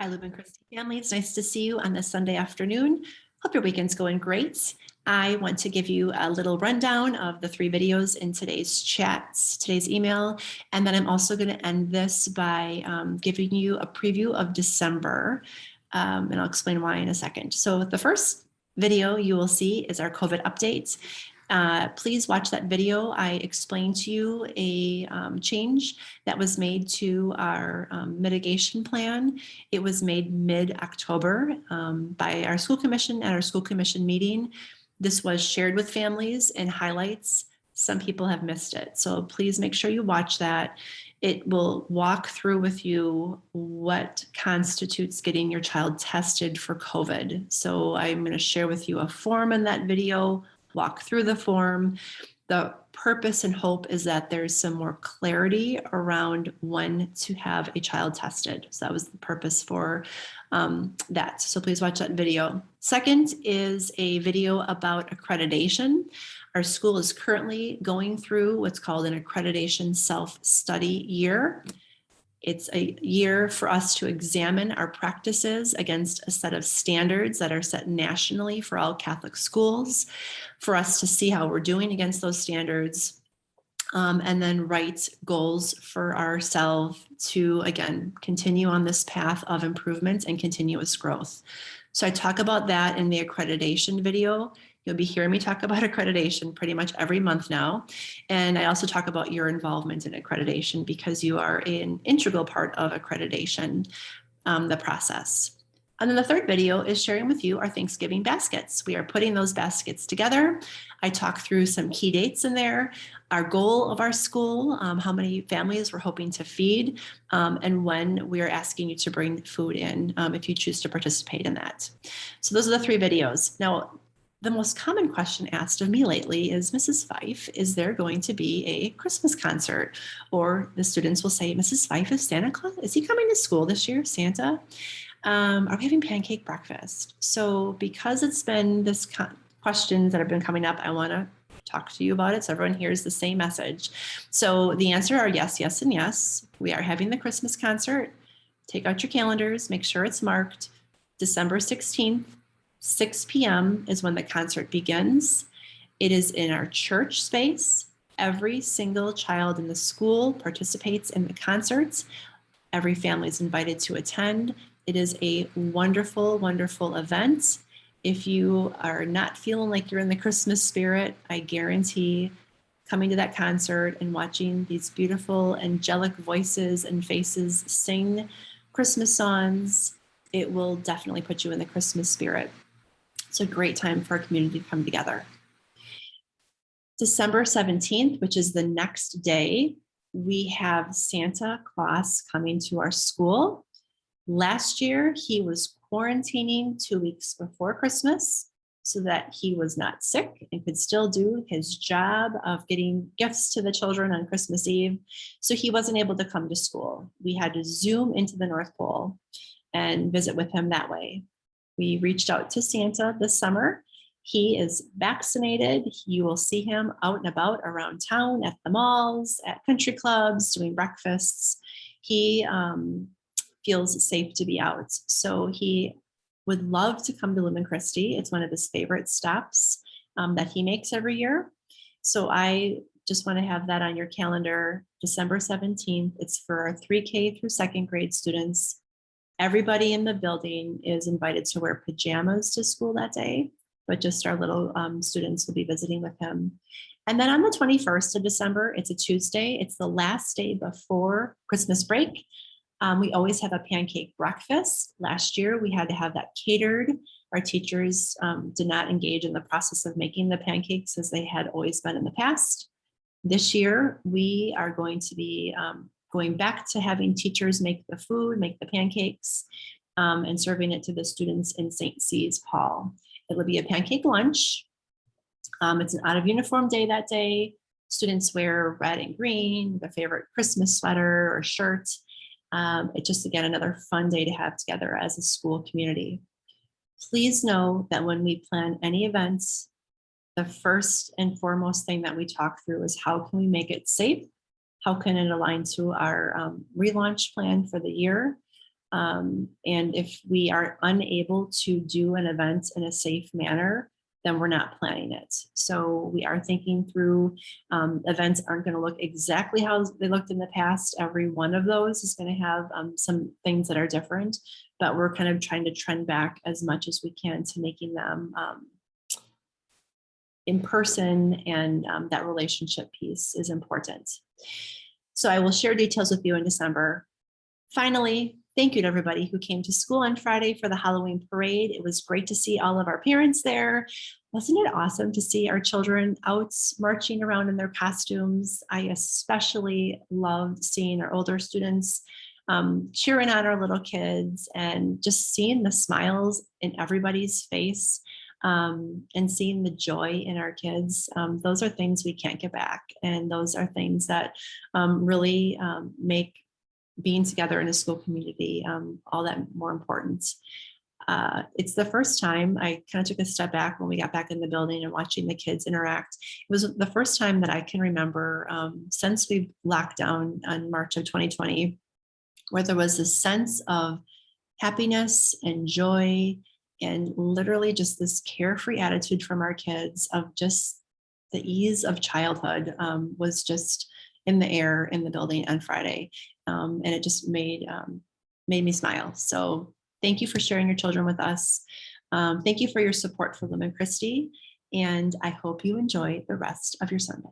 Hi, Lubin Christie family. It's nice to see you on this Sunday afternoon. Hope your weekend's going great. I want to give you a little rundown of the 3 videos in today's chats, today's email, and then I'm also going to end this by giving you a preview of December, and I'll explain why in a second. So the first video you will see is our COVID update. Please watch that video. I explained to you a change that was made to our mitigation plan. It was made mid-October by our school commission at our school commission meeting. This was shared with families and highlights. Some people have missed it. So please make sure you watch that. It will walk through with you what constitutes getting your child tested for COVID. So I'm going to share with you a form in that video, walk through the form. The purpose and hope is that there's some more clarity around when to have a child tested. So that was the purpose for that. So please watch that video. Second is a video about accreditation. Our school is currently going through what's called an accreditation self-study year. It's a year for us to examine our practices against a set of standards that are set nationally for all Catholic schools, for us to see how we're doing against those standards, and then write goals for ourselves to, again, continue on this path of improvement and continuous growth. So I talk about that in the accreditation video. You'll be hearing me talk about accreditation pretty much every month now. And I also talk about your involvement in accreditation because you are an integral part of accreditation, the process. And then the third video is sharing with you our Thanksgiving baskets. We are putting those baskets together. I talk through some key dates in there, our goal of our school, how many families we're hoping to feed, and when we are asking you to bring food in if you choose to participate in that. So those are the 3 videos. Now, the most common question asked of me lately is, Mrs. Fife, is there going to be a Christmas concert? Or the students will say, Mrs. Fife, is Santa Claus, is he coming to school this year, Santa? Are we having pancake breakfast? So because it's been this questions that have been coming up, I want to talk to you about it so everyone hears the same message. So the answer are yes, yes, and yes. We are having the Christmas concert. Take out your calendars, make sure it's marked. December 16th, 6 p.m. is when the concert begins. It is in our church space. Every single child in the school participates in the concerts. Every family is invited to attend. It is a wonderful, wonderful event. If you are not feeling like you're in the Christmas spirit, I guarantee coming to that concert and watching these beautiful angelic voices and faces sing Christmas songs, it will definitely put you in the Christmas spirit. It's a great time for our community to come together. December 17th, which is the next day, we have Santa Claus coming to our school. Last year, he was quarantining 2 weeks before Christmas so that he was not sick and could still do his job of getting gifts to the children on Christmas Eve. So he wasn't able to come to school. We had to Zoom into the North Pole and visit with him that way. We reached out to Santa this summer. He is vaccinated. You will see him out and about around town, at the malls, at country clubs, doing breakfasts. He feels safe to be out. So he would love to come to Lubin Christie. It's one of his favorite stops that he makes every year. So I just want to have that on your calendar, December 17th. It's for our 3K through 2nd grade students. Everybody in the building is invited to wear pajamas to school that day, but just our little students will be visiting with him. And then on the 21st of December, it's a Tuesday. It's the last day before Christmas break. We always have a pancake breakfast. Last year, we had to have that catered. Our teachers did not engage in the process of making the pancakes as they had always been in the past. This year, we are going to be going back to having teachers make the food, make the pancakes, and serving it to the students in St. C's Hall. It will be a pancake lunch. It's an out of uniform day that day. Students wear red and green, their favorite Christmas sweater or shirt. It's just, again, another fun day to have together as a school community. Please know that when we plan any events, the first and foremost thing that we talk through is how can we make it safe? How can it align to our relaunch plan for the year? And if we are unable to do an event in a safe manner, then we're not planning it. So we are thinking through, events aren't going to look exactly how they looked in the past. Every one of those is going to have some things that are different, but we're kind of trying to trend back as much as we can to making them in person, and that relationship piece is important. So I will share details with you in December. Finally, thank you to everybody who came to school on Friday for the Halloween parade. It was great to see all of our parents there. Wasn't it awesome to see our children out marching around in their costumes? I especially loved seeing our older students cheering on our little kids, and just seeing the smiles in everybody's face, and seeing the joy in our kids. Those are things we can't get back. And those are things that really make being together in a school community all that more important. It's the first time I kind of took a step back when we got back in the building and watching the kids interact. It was the first time that I can remember since we locked down in March of 2020, where there was a sense of happiness and joy, and literally just this carefree attitude from our kids of just the ease of childhood was just in the air in the building on Friday. And it just made me smile. So thank you for sharing your children with us. Thank you for your support for Lumen Christi, and I hope you enjoy the rest of your Sunday.